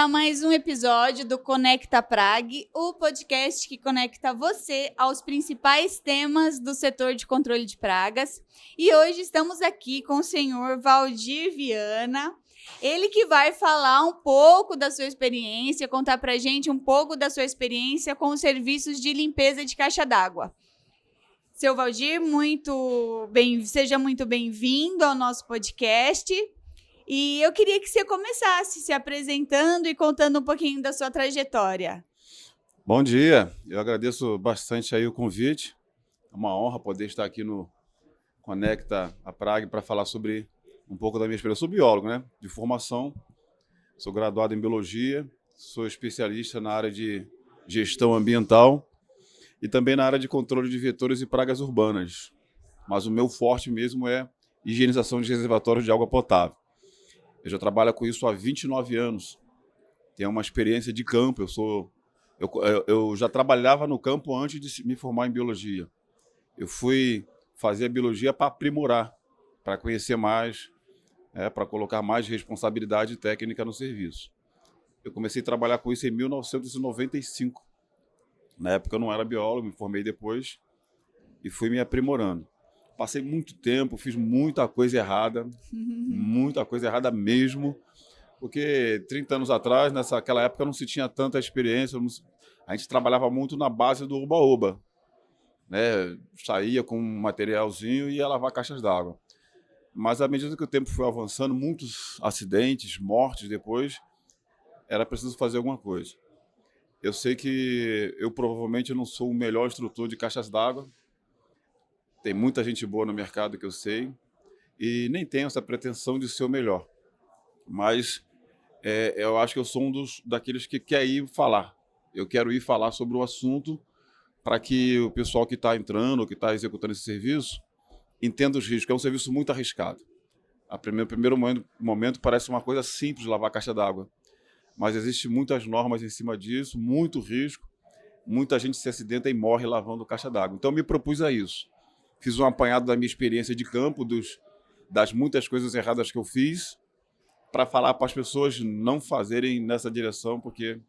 mais um episódio do Conecta Prag, o podcast que conecta você aos principais temas do setor de controle de pragas. E hoje estamos aqui com o senhor Valdir Viana, ele que vai falar um pouco da sua experiência, contar pra gente um pouco da sua experiência com os serviços de limpeza de caixa d'água. Seu Valdir, seja muito bem-vindo ao nosso podcast. E eu queria que você começasse se apresentando e contando um pouquinho da sua trajetória. Bom dia, eu agradeço bastante aí o convite. É uma honra poder estar aqui no Conecta a Prag para falar sobre um pouco da minha experiência. Eu sou biólogo, né, de formação, sou graduado em biologia, sou especialista na área de gestão ambiental e também na área de controle de vetores e pragas urbanas. Mas o meu forte mesmo é higienização de reservatórios de água potável. Eu já trabalho com isso há 29 anos. Tenho uma experiência de campo. Eu já trabalhava no campo antes de me formar em biologia. Eu fui fazer a biologia para aprimorar, para conhecer mais, para colocar mais responsabilidade técnica no serviço. Eu comecei a trabalhar com isso em 1995. Na época eu não era biólogo, me formei depois e fui me aprimorando. Passei muito tempo, fiz muita coisa errada mesmo, porque 30 anos atrás, naquela época, não se tinha tanta experiência, a gente trabalhava muito na base do oba-oba, né? Saía com um materialzinho e ia lavar caixas d'água. Mas à medida que o tempo foi avançando, muitos acidentes, mortes depois, era preciso fazer alguma coisa. Eu sei que eu provavelmente não sou o melhor instrutor de caixas d'água, tem muita gente boa no mercado que eu sei, e nem tenho essa pretensão de ser o melhor. Mas eu acho que eu sou daqueles que quer ir falar. Eu quero ir falar sobre o assunto para que o pessoal que está entrando, que está executando esse serviço, entenda os riscos. É um serviço muito arriscado. No primeiro momento parece uma coisa simples de lavar caixa d'água, mas existem muitas normas em cima disso, muito risco, muita gente se acidenta e morre lavando caixa d'água. Então eu me propus a isso. Fiz um apanhado da minha experiência de campo, das muitas coisas erradas que eu fiz, para falar para as pessoas não fazerem nessa direção, porque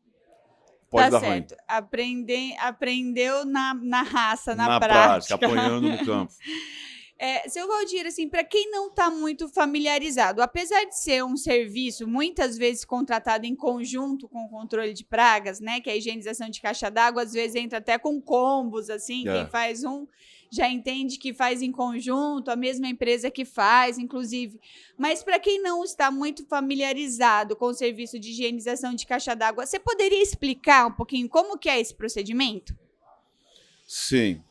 pode dar ruim. Tá certo. Aprendeu na raça, na prática, apanhando no campo. Seu Valdir, assim, para quem não está muito familiarizado, apesar de ser um serviço muitas vezes contratado em conjunto com o controle de pragas, né, que é a higienização de caixa d'água, às vezes entra até com combos, assim, quem faz um já entende que faz em conjunto, a mesma empresa que faz, inclusive. Mas para quem não está muito familiarizado com o serviço de higienização de caixa d'água, você poderia explicar um pouquinho como que é esse procedimento? Sim.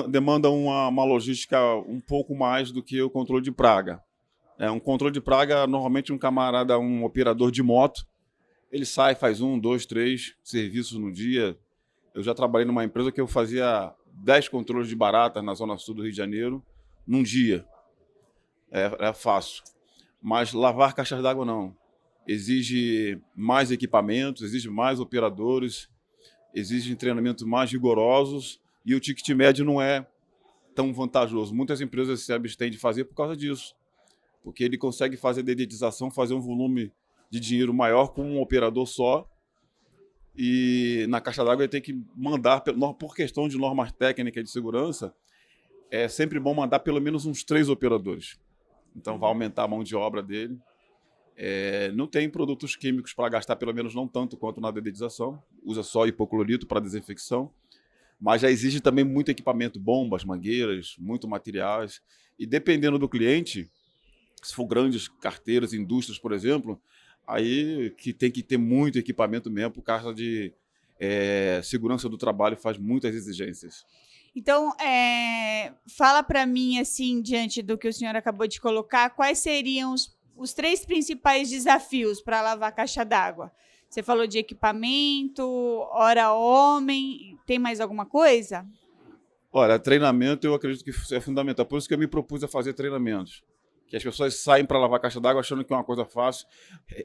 Demanda uma logística um pouco mais do que o controle de praga. Um controle de praga, normalmente um operador de moto, ele sai, faz 1, 2, 3 serviços no dia. Eu já trabalhei numa empresa que eu fazia 10 controles de baratas na zona sul do Rio de Janeiro num dia. É fácil. Mas lavar caixas d'água não. Exige mais equipamentos, exige mais operadores, exige treinamentos mais rigorosos e o ticket médio não é tão vantajoso. Muitas empresas se abstêm de fazer por causa disso, porque ele consegue fazer dedetização, fazer um volume de dinheiro maior com um operador só, e na caixa d'água ele tem que mandar, por questão de normas técnicas de segurança, é sempre bom mandar pelo menos uns 3 operadores. Então vai aumentar a mão de obra dele. Não tem produtos químicos para gastar, pelo menos não tanto quanto na dedetização, usa só hipoclorito para desinfecção, mas já exige também muito equipamento, bombas, mangueiras, muito materiais, e dependendo do cliente, se for grandes carteiras, indústrias, por exemplo, aí que tem que ter muito equipamento mesmo, por causa de segurança do trabalho, faz muitas exigências. Então, fala para mim, assim, diante do que o senhor acabou de colocar, quais seriam os 3 principais desafios para lavar caixa d'água? Você falou de equipamento, hora homem, tem mais alguma coisa? Olha, treinamento eu acredito que é fundamental, por isso que eu me propus a fazer treinamentos. Que as pessoas saem para lavar caixa d'água achando que é uma coisa fácil.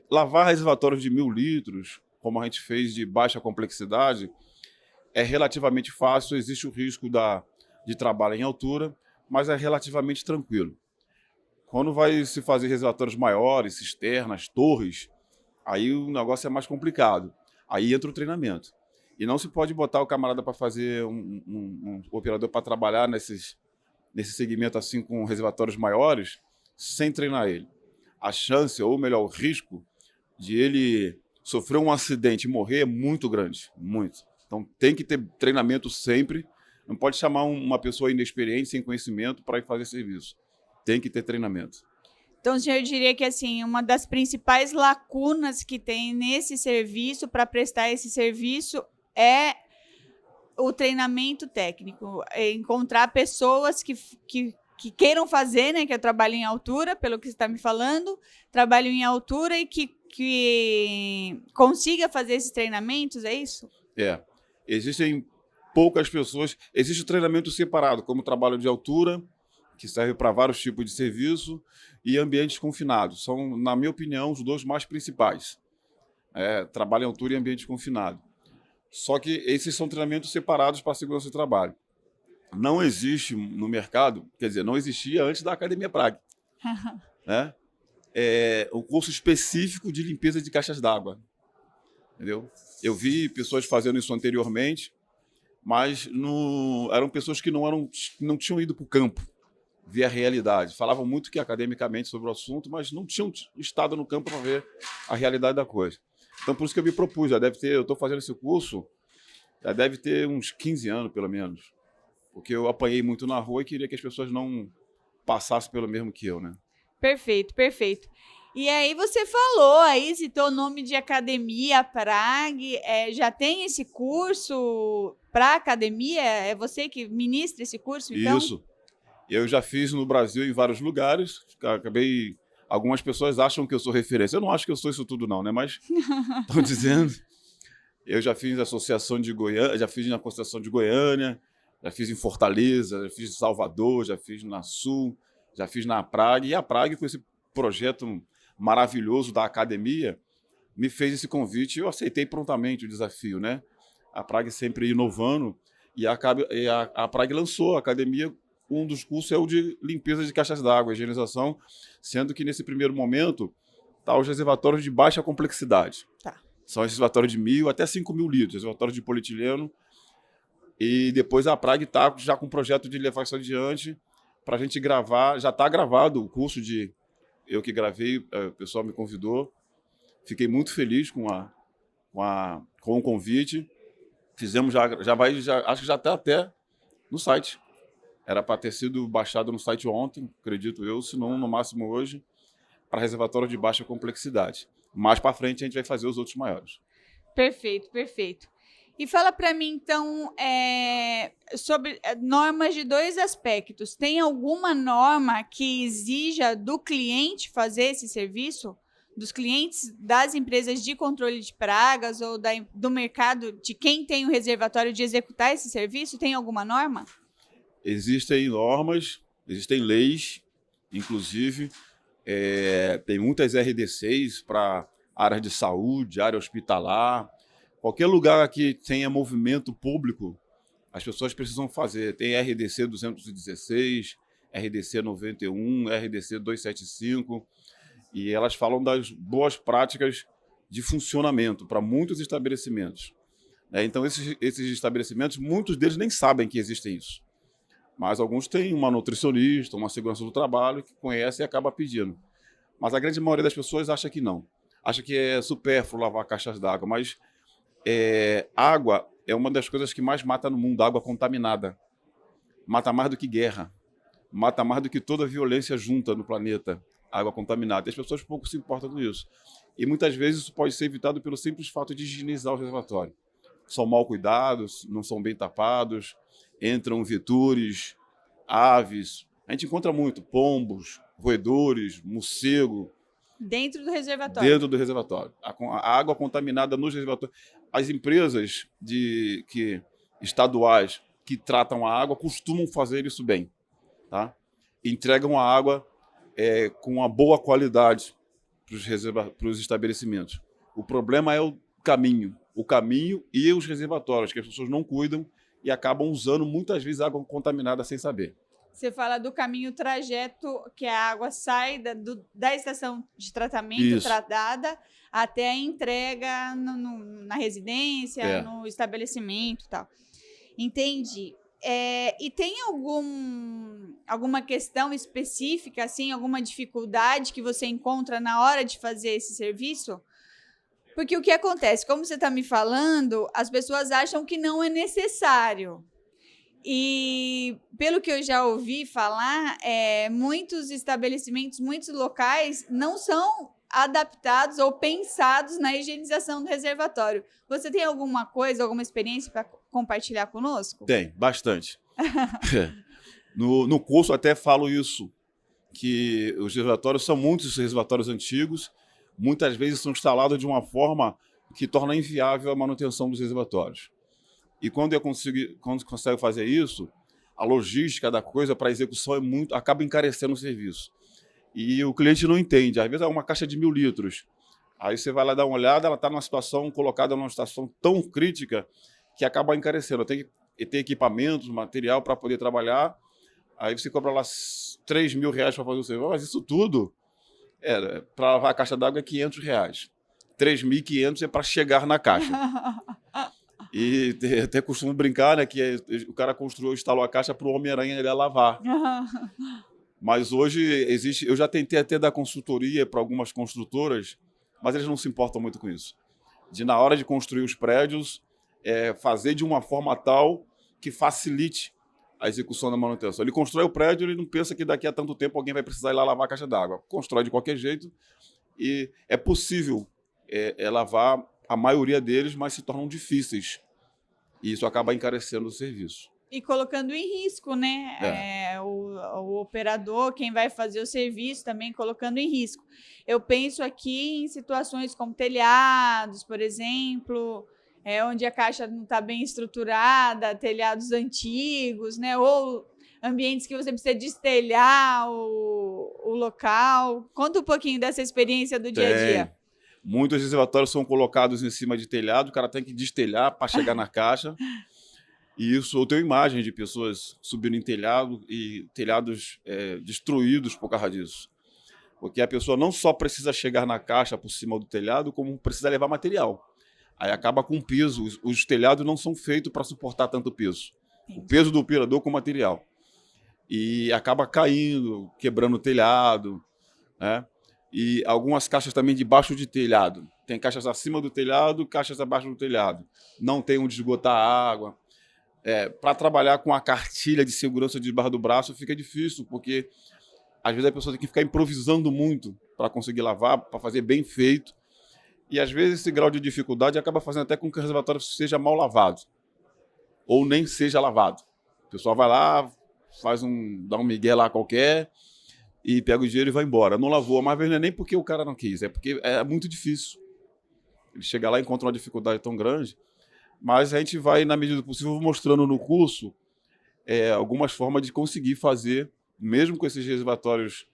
Lavar reservatórios de 1.000 litros, como a gente fez de baixa complexidade, é relativamente fácil, existe o risco de trabalho em altura, mas é relativamente tranquilo. Quando vai se fazer reservatórios maiores, cisternas, torres, Aí o negócio é mais complicado. Aí entra o treinamento. E não se pode botar o camarada para fazer um operador para trabalhar nesse segmento assim com reservatórios maiores sem treinar ele. A chance, ou melhor, o risco de ele sofrer um acidente e morrer é muito grande, muito. Então tem que ter treinamento sempre. Não pode chamar uma pessoa inexperiente, sem conhecimento, para ir fazer serviço. Tem que ter treinamento. Então, o senhor diria que assim, uma das principais lacunas que tem nesse serviço, para prestar esse serviço, é o treinamento técnico. É encontrar pessoas que queiram fazer, né, que eu trabalho em altura, pelo que você está me falando, trabalho em altura e que consiga fazer esses treinamentos, é isso? Existem poucas pessoas. Existe o treinamento separado, como trabalho de altura, que serve para vários tipos de serviço, e ambientes confinados. São, na minha opinião, os dois mais principais. Trabalho em altura e ambiente confinado. Só que esses são treinamentos separados para a segurança do trabalho. Não existe no mercado, quer dizer, não existia antes da Academia Prag. Né? Um curso específico de limpeza de caixas d'água. Entendeu? Eu vi pessoas fazendo isso anteriormente, mas eram pessoas que não tinham ido para o campo ver a realidade. Falavam muito que academicamente sobre o assunto, mas não tinham estado no campo para ver a realidade da coisa. Então, por isso que eu me propus. Eu estou fazendo esse curso, já deve ter uns 15 anos, pelo menos. Porque eu apanhei muito na rua e queria que as pessoas não passassem pelo mesmo que eu, né? Perfeito, perfeito. E aí você falou, aí citou o nome de Academia Prag, já tem esse curso para academia? É você que ministra esse curso, então? Isso. Eu já fiz no Brasil em vários lugares, algumas pessoas acham que eu sou referência. Eu não acho que eu sou isso tudo não, né? Mas estão dizendo. Eu já fiz associação de Goiânia, já fiz na Associação de Goiânia, já fiz em Fortaleza, já fiz em Salvador, já fiz na Sul, já fiz na Prag. E a Prag, com esse projeto maravilhoso da academia, me fez esse convite e eu aceitei prontamente o desafio, né? A Prag sempre inovando e a Prag lançou a academia. Um dos cursos é o de limpeza de caixas d'água, higienização, sendo que nesse primeiro momento tá os reservatórios de baixa complexidade. Tá. São reservatórios de 1.000 até 5.000 litros, reservatórios de polietileno. E depois a Prag está já com um projeto de levar isso adiante para a gente gravar. Já está gravado o curso eu que gravei, o pessoal me convidou. Fiquei muito feliz com o convite. Fizemos acho que já está até no site. Era para ter sido baixado no site ontem, acredito eu, se não no máximo hoje, para reservatório de baixa complexidade. Mais para frente a gente vai fazer os outros maiores. Perfeito, perfeito. E fala para mim, então, sobre normas de 2 aspectos. Tem alguma norma que exija do cliente fazer esse serviço? Dos clientes das empresas de controle de pragas ou do mercado, de quem tem o reservatório, de executar esse serviço? Tem alguma norma? Existem normas, existem leis, inclusive, tem muitas RDCs para áreas de saúde, área hospitalar. Qualquer lugar que tenha movimento público, as pessoas precisam fazer. Tem RDC 216, RDC 91, RDC 275, e elas falam das boas práticas de funcionamento para muitos estabelecimentos. Então, esses estabelecimentos, muitos deles nem sabem que existe isso. Mas alguns têm uma nutricionista, uma segurança do trabalho, que conhece e acaba pedindo. Mas a grande maioria das pessoas acha que não. Acha que é supérfluo lavar caixas d'água, mas água é uma das coisas que mais mata no mundo, água contaminada. Mata mais do que guerra. Mata mais do que toda violência junta no planeta, água contaminada. E as pessoas pouco se importam com isso. E muitas vezes isso pode ser evitado pelo simples fato de higienizar o reservatório. São mal cuidados, não são bem tapados, entram vetores, aves. A gente encontra muito pombos, roedores, morcego. Dentro do reservatório? Dentro do reservatório. A água contaminada nos reservatórios. As empresas estaduais que tratam a água costumam fazer isso bem. Tá? Entregam a água com uma boa qualidade para os estabelecimentos. O problema é o caminho e os reservatórios, que as pessoas não cuidam e acabam usando muitas vezes água contaminada sem saber. Você fala do caminho trajeto que a água sai da estação de tratamento Isso. tratada até a entrega na residência, É. no estabelecimento e tal. Entendi. E tem alguma questão específica, assim, alguma dificuldade que você encontra na hora de fazer esse serviço? Porque o que acontece, como você está me falando, as pessoas acham que não é necessário. E, pelo que eu já ouvi falar, muitos estabelecimentos, muitos locais não são adaptados ou pensados na higienização do reservatório. Você tem alguma coisa, alguma experiência para compartilhar conosco? Tem, bastante. No curso até falo isso, que os reservatórios são muitos reservatórios antigos, muitas vezes são instalados de uma forma que torna inviável a manutenção dos reservatórios. E quando consegue fazer isso, a logística da coisa para execução acaba encarecendo o serviço. E o cliente não entende. Às vezes é uma caixa de 1.000 litros. Aí você vai lá dar uma olhada, ela está colocada numa situação tão crítica que acaba encarecendo. Tem que ter equipamentos, material para poder trabalhar. Aí você cobra lá R$3.000 para fazer o serviço. Mas isso tudo, para lavar a caixa d'água é R$500. 3.500 é para chegar na caixa. E até costumo brincar, né, que o cara instalou a caixa para o Homem-Aranha lavar. Mas hoje existe... Eu já tentei até dar consultoria para algumas construtoras, mas eles não se importam muito com isso. Na hora de construir os prédios, fazer de uma forma tal que facilite a execução da manutenção. Ele constrói o prédio, ele não pensa que daqui a tanto tempo alguém vai precisar ir lá lavar a caixa d'água. Constrói de qualquer jeito e é possível lavar a maioria deles, mas se tornam difíceis. E isso acaba encarecendo o serviço. E colocando em risco, né? O operador, quem vai fazer o serviço, também colocando em risco. Eu penso aqui em situações como telhados, por exemplo, onde a caixa não está bem estruturada, telhados antigos, né? Ou ambientes que você precisa destelhar o local. Conta um pouquinho dessa experiência do dia a dia. Muitos reservatórios são colocados em cima de telhado, o cara tem que destelhar para chegar na caixa. E isso, eu tenho imagem de pessoas subindo em telhado e telhados destruídos por causa disso. Porque a pessoa não só precisa chegar na caixa por cima do telhado, como precisa levar material. Aí acaba com peso. Os telhados não são feitos para suportar tanto peso. O peso do operador com o material. E acaba caindo, quebrando o telhado, né? E algumas caixas também debaixo de telhado. Tem caixas acima do telhado, caixas abaixo do telhado. Não tem onde esgotar a água. Para trabalhar com a cartilha de segurança debaixo do braço fica difícil, porque às vezes a pessoa tem que ficar improvisando muito para conseguir lavar, para fazer bem feito. E às vezes esse grau de dificuldade acaba fazendo até com que o reservatório seja mal lavado. Ou nem seja lavado. O pessoal vai lá, dá um migué lá qualquer e pega o dinheiro e vai embora. Não lavou, mas não é nem porque o cara não quis, é porque é muito difícil. Ele chega lá e encontra uma dificuldade tão grande, mas a gente vai, na medida do possível, mostrando no curso algumas formas de conseguir fazer, mesmo com esses reservatórios.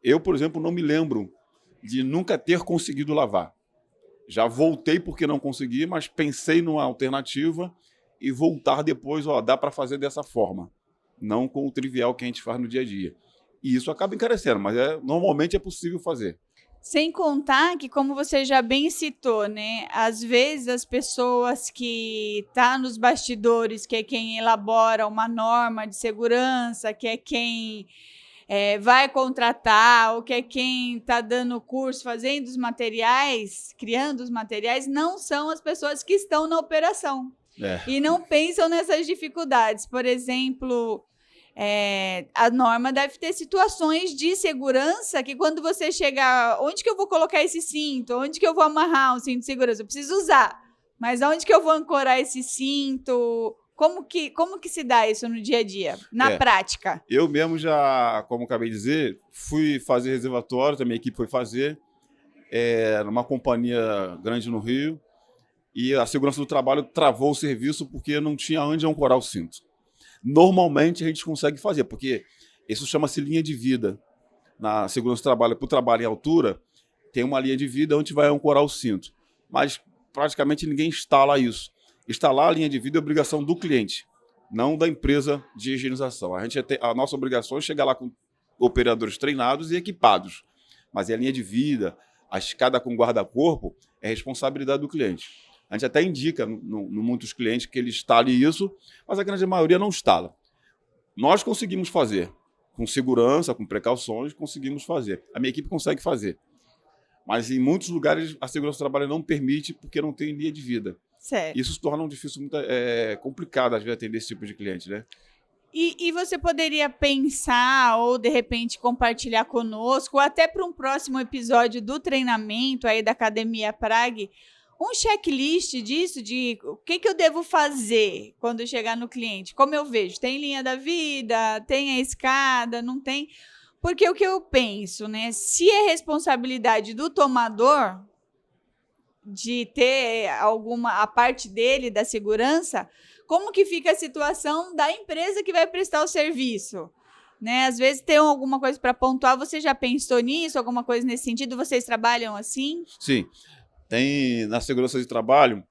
Eu, por exemplo, não me lembro de nunca ter conseguido lavar. Já voltei porque não consegui, mas pensei numa alternativa e voltar depois, dá para fazer dessa forma, não com o trivial que a gente faz no dia a dia. E isso acaba encarecendo, mas normalmente é possível fazer. Sem contar que, como você já bem citou, né? Às vezes as pessoas que estão nos bastidores, que é quem elabora uma norma de segurança, que é quem vai contratar, ou que é quem está dando curso, fazendo os materiais, criando os materiais, não são as pessoas que estão na operação. E não pensam nessas dificuldades. Por exemplo, a norma deve ter situações de segurança que quando você chega, onde que eu vou colocar esse cinto? Onde que eu vou amarrar um cinto de segurança? Eu preciso usar, mas onde que eu vou ancorar esse cinto? Como que se dá isso no dia a dia, na prática? Eu mesmo já, como acabei de dizer, fui fazer reservatório, a minha equipe foi fazer, numa companhia grande no Rio, e a segurança do trabalho travou o serviço porque não tinha onde ancorar o cinto. Normalmente a gente consegue fazer, porque isso chama-se linha de vida. Na segurança do trabalho, para o trabalho em altura, tem uma linha de vida onde vai ancorar o cinto. Mas praticamente ninguém instala isso. Instalar a linha de vida é obrigação do cliente. não da empresa de higienização. A nossa obrigação é chegar lá com operadores treinados e equipados, mas a linha de vida, a escada com guarda-corpo é responsabilidade do cliente. A gente até indica no muitos clientes que ele instale isso, mas a grande maioria não instala. Nós conseguimos fazer, com segurança, com precauções, conseguimos fazer. A minha equipe consegue fazer. Mas em muitos lugares a segurança do trabalho não permite porque não tem linha de vida. Certo. Isso se torna um difícil muito complicado, às vezes, atender esse tipo de cliente, né? E você poderia pensar ou, de repente, compartilhar conosco, ou até para um próximo episódio do treinamento aí da Academia Prag, um checklist disso, de o que eu devo fazer quando eu chegar no cliente? Como eu vejo, tem linha da vida, tem a escada, não tem? Porque o que eu penso, né? Se é responsabilidade do tomador de ter a parte dele da segurança, como que fica a situação da empresa que vai prestar o serviço? Né? Às vezes tem alguma coisa para pontuar, você já pensou nisso, alguma coisa nesse sentido? Vocês trabalham assim? Sim. Tem, na segurança de trabalho,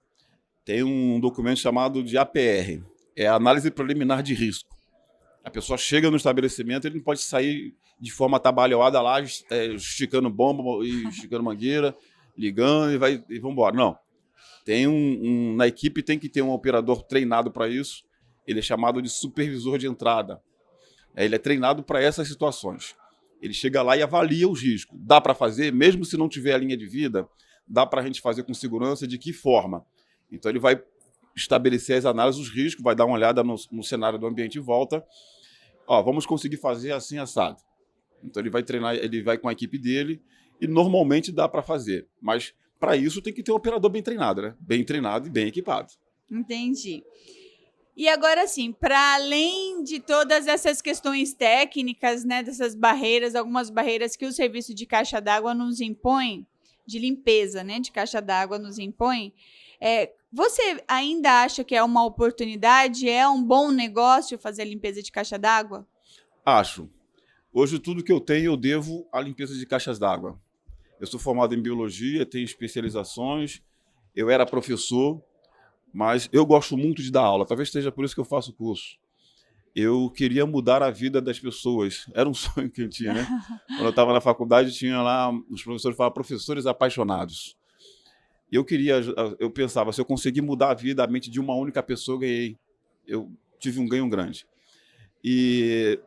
tem um documento chamado de APR, é a Análise Preliminar de Risco. A pessoa chega no estabelecimento, ele não pode sair de forma atabalhoada lá, esticando bomba e esticando mangueira, ligando e vamos embora. Não. Tem na equipe tem que ter um operador treinado para isso. Ele é chamado de supervisor de entrada. Ele é treinado para essas situações. Ele chega lá e avalia os riscos. Dá para fazer, mesmo se não tiver a linha de vida, dá para a gente fazer com segurança, de que forma? Então ele vai estabelecer as análises dos riscos, vai dar uma olhada no cenário do ambiente em volta. Vamos conseguir fazer assim, assado. Então ele vai treinar, ele vai com a equipe dele e normalmente dá para fazer. Mas para isso tem que ter um operador bem treinado, né? Bem treinado e bem equipado. Entendi. E agora sim, para além de todas essas questões técnicas, né, dessas barreiras, algumas barreiras que o serviço de caixa d'água nos impõe, de limpeza, né, de caixa d'água nos impõe, você ainda acha que é uma oportunidade, é um bom negócio fazer a limpeza de caixa d'água? Acho. Hoje tudo que eu tenho eu devo à limpeza de caixas d'água. Eu sou formado em biologia, tenho especializações, eu era professor, mas eu gosto muito de dar aula, talvez seja por isso que eu faço o curso. Eu queria mudar a vida das pessoas, era um sonho que eu tinha, né? Quando eu estava na faculdade, tinha lá, os professores falavam, professores apaixonados. Eu pensava, se eu conseguir mudar a vida, a mente de uma única pessoa, eu tive um ganho grande. E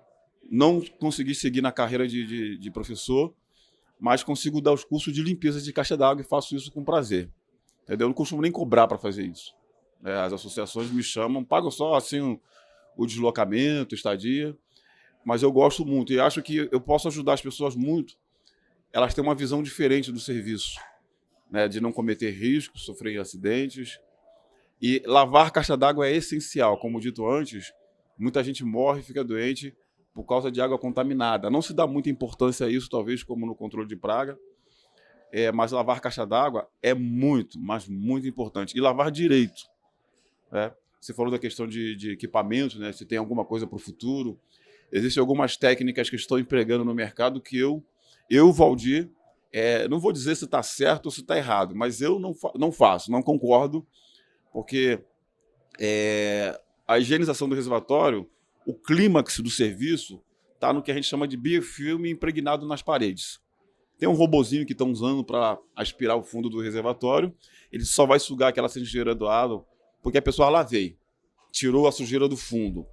não consegui seguir na carreira de professor, mas consigo dar os cursos de limpeza de caixa d'água e faço isso com prazer. Entendeu? Eu não costumo nem cobrar para fazer isso. As associações me chamam, pagam só assim o deslocamento, estadia, mas eu gosto muito e acho que eu posso ajudar as pessoas muito. Elas têm uma visão diferente do serviço, né? De não cometer riscos, sofrer acidentes. E lavar caixa d'água é essencial. Como dito antes, muita gente morre e fica doente por causa de água contaminada. Não se dá muita importância a isso, talvez, como no controle de praga, mas lavar caixa d'água é muito, mas muito importante. E lavar direito. Você falou da questão de equipamento, né? Se tem alguma coisa para o futuro. Existem algumas técnicas que estão empregando no mercado que eu Valdir, não vou dizer se está certo ou se está errado, mas eu não faço, não concordo, porque a higienização do reservatório, o clímax do serviço está no que a gente chama de biofilme impregnado nas paredes. Tem um robozinho que estão usando para aspirar o fundo do reservatório, ele só vai sugar aquela sujeira do água, porque a pessoa lavei, tirou a sujeira do fundo.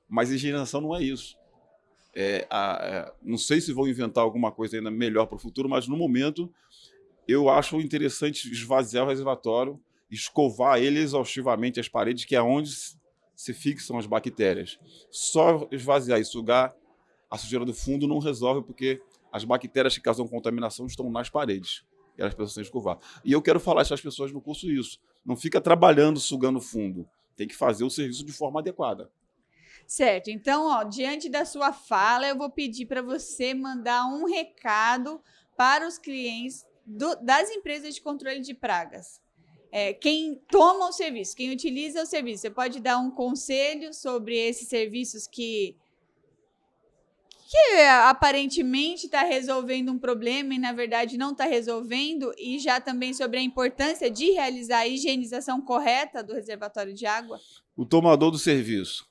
Mas a higienização não é isso. Não sei se vão inventar alguma coisa ainda melhor para o futuro, mas no momento eu acho interessante esvaziar o reservatório, escovar ele exaustivamente as paredes, que é onde se fixam as bactérias. Só esvaziar e sugar a sujeira do fundo não resolve, porque as bactérias que causam contaminação estão nas paredes. E elas precisam escovar. E eu quero falar para as pessoas no curso isso. Não fica trabalhando, sugando fundo. Tem que fazer o serviço de forma adequada. Certo. Então, diante da sua fala, eu vou pedir para você mandar um recado para os clientes das empresas de controle de pragas. Quem toma o serviço, quem utiliza o serviço, você pode dar um conselho sobre esses serviços que aparentemente está resolvendo um problema e, na verdade, não está resolvendo, e já também sobre a importância de realizar a higienização correta do reservatório de água? O tomador do serviço,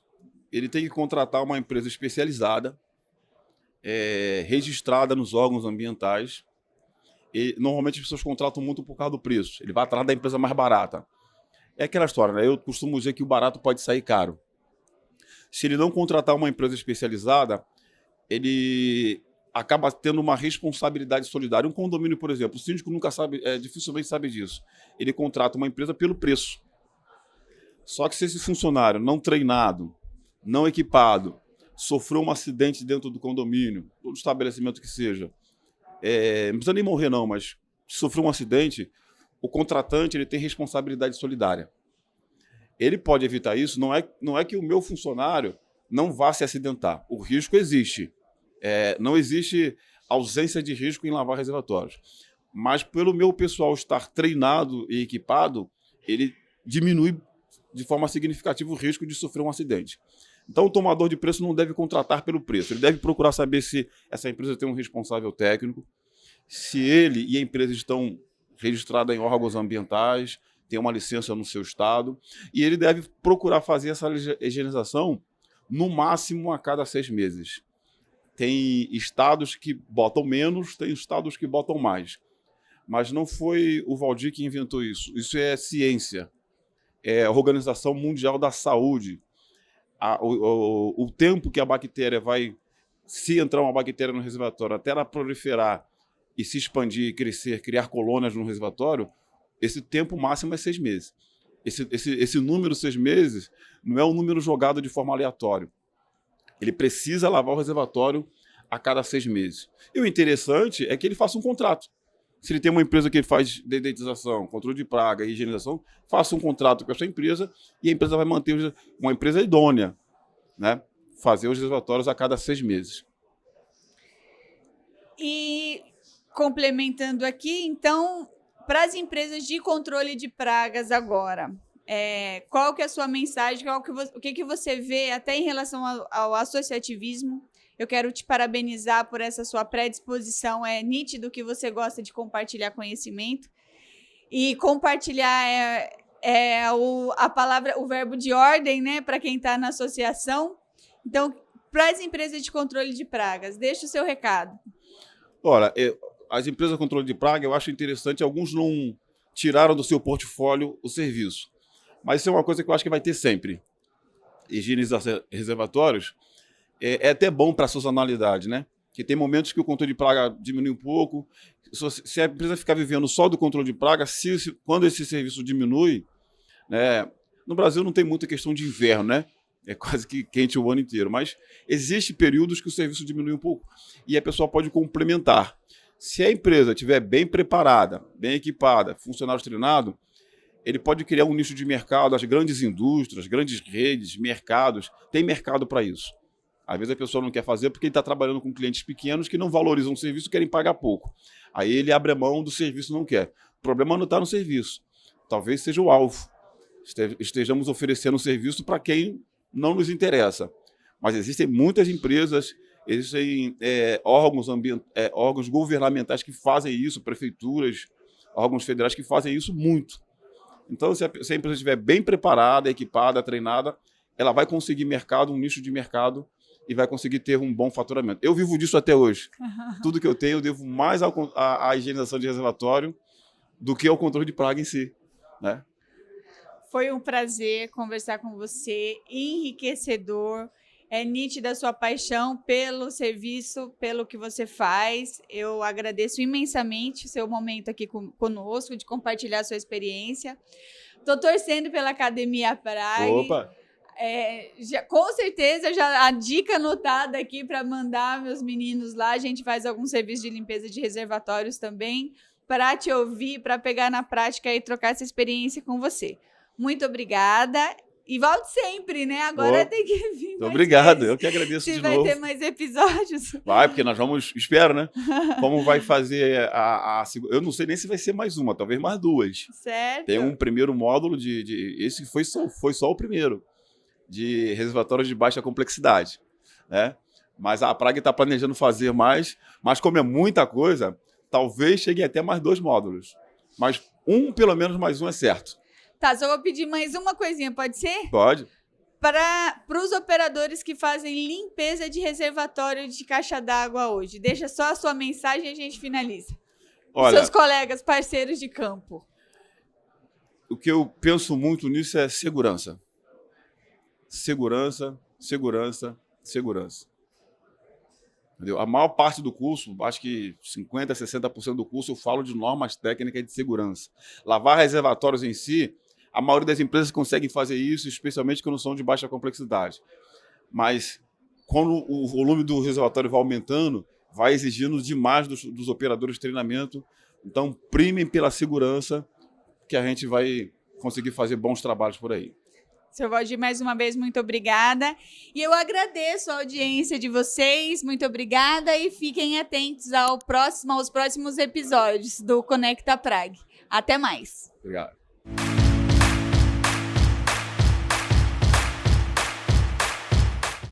ele tem que contratar uma empresa especializada, registrada nos órgãos ambientais. E, normalmente as pessoas contratam muito por causa do preço. Ele vai atrás da empresa mais barata. É aquela história, né? Eu costumo dizer que o barato pode sair caro. Se ele não contratar uma empresa especializada, ele acaba tendo uma responsabilidade solidária. Um condomínio, por exemplo, o síndico nunca sabe, dificilmente sabe disso. Ele contrata uma empresa pelo preço. Só que se esse funcionário não treinado, não equipado, sofreu um acidente dentro do condomínio, ou do estabelecimento que seja, não precisa nem morrer não, mas se sofreu um acidente, o contratante ele tem responsabilidade solidária. Ele pode evitar isso, não é que o meu funcionário não vá se acidentar. O risco existe. Não existe ausência de risco em lavar reservatórios. Mas pelo meu pessoal estar treinado e equipado, ele diminui de forma significativa o risco de sofrer um acidente. Então o tomador de preço não deve contratar pelo preço. Ele deve procurar saber se essa empresa tem um responsável técnico, se ele e a empresa estão registradas em órgãos ambientais, tem uma licença no seu estado, e ele deve procurar fazer essa higienização no máximo a cada 6 meses. Tem estados que botam menos, tem estados que botam mais. Mas não foi o Valdir que inventou isso. Isso é ciência. É a Organização Mundial da Saúde. O tempo que a bactéria vai, se entrar uma bactéria no reservatório, até ela proliferar e se expandir, crescer, criar colônias no reservatório, esse tempo máximo é 6 meses. Esse número 6 meses não é um número jogado de forma aleatória. Ele precisa lavar o reservatório a cada 6 meses. E o interessante é que ele faça um contrato. Se ele tem uma empresa que faz dedetização, controle de praga e higienização, faça um contrato com essa empresa e a empresa vai manter uma empresa idônea, né? Fazer os reservatórios a cada 6 meses. E complementando aqui, então, para as empresas de controle de pragas agora, qual que é a sua mensagem? O que você vê até em relação ao associativismo? Eu quero te parabenizar por essa sua predisposição. É nítido que você gosta de compartilhar conhecimento. E compartilhar a palavra, o verbo de ordem, né, para quem está na associação. Então, para as empresas de controle de pragas, deixa o seu recado. Olha, as empresas de controle de praga, eu acho interessante, alguns não tiraram do seu portfólio o serviço. Mas isso é uma coisa que eu acho que vai ter sempre. Higienizar reservatórios é até bom para a sazonalidade, né? Porque tem momentos que o controle de praga diminui um pouco. Se a empresa ficar vivendo só do controle de praga, quando esse serviço diminui, né? No Brasil não tem muita questão de inverno, né? É quase que quente o ano inteiro. Mas existem períodos que o serviço diminui um pouco. E a pessoa pode complementar. Se a empresa estiver bem preparada, bem equipada, funcionários treinados, ele pode criar um nicho de mercado. As grandes indústrias, grandes redes, mercados, tem mercado para isso. Às vezes a pessoa não quer fazer porque ele está trabalhando com clientes pequenos que não valorizam o serviço e querem pagar pouco. Aí ele abre a mão do serviço e não quer. O problema não está no serviço. Talvez seja o alvo. Estejamos oferecendo um serviço para quem não nos interessa. Mas existem muitas empresas, existem órgãos governamentais que fazem isso, prefeituras, órgãos federais que fazem isso muito. Então, se a empresa estiver bem preparada, equipada, treinada, ela vai conseguir mercado, um nicho de mercado, e vai conseguir ter um bom faturamento. Eu vivo disso até hoje. Tudo que eu tenho, eu devo mais à higienização de reservatório do que ao controle de praga em si, né? Foi um prazer conversar com você, enriquecedor. É nítida a sua paixão pelo serviço, pelo que você faz. Eu agradeço imensamente o seu momento aqui conosco, de compartilhar a sua experiência. Estou torcendo pela Academia Prague. Opa! Com certeza, já a dica anotada aqui para mandar meus meninos lá. A gente faz algum serviço de limpeza de reservatórios também, para te ouvir, para pegar na prática e trocar essa experiência com você. Muito obrigada. E volte sempre, né? Agora tem que vir mais obrigado, vezes. Eu que agradeço de novo. Se vai ter mais episódios. Vai, porque nós vamos, espero, né? Como vai fazer eu não sei nem se vai ser mais uma, talvez mais 2. Certo. Tem um primeiro módulo esse foi só o primeiro, de reservatórios de baixa complexidade, né? Mas a Prague está planejando fazer mais, mas como é muita coisa, talvez chegue até mais 2 módulos. Mas pelo menos mais um é certo. Tá, só vou pedir mais uma coisinha, pode ser? Pode. para os operadores que fazem limpeza de reservatório de caixa d'água hoje? Deixa só a sua mensagem e a gente finaliza. Olha, seus colegas, parceiros de campo. O que eu penso muito nisso é segurança. Segurança, segurança, segurança. Entendeu? A maior parte do curso, acho que 50%, 60% do curso, eu falo de normas técnicas de segurança. Lavar reservatórios em si, a maioria das empresas conseguem fazer isso, especialmente quando são de baixa complexidade. Mas quando o volume do reservatório vai aumentando, vai exigindo demais dos operadores de treinamento. Então, primem pela segurança, que a gente vai conseguir fazer bons trabalhos por aí. Seu Valdir, mais uma vez, muito obrigada. E eu agradeço a audiência de vocês, muito obrigada e fiquem atentos aos próximos episódios do Conecta Prag. Até mais. Obrigado.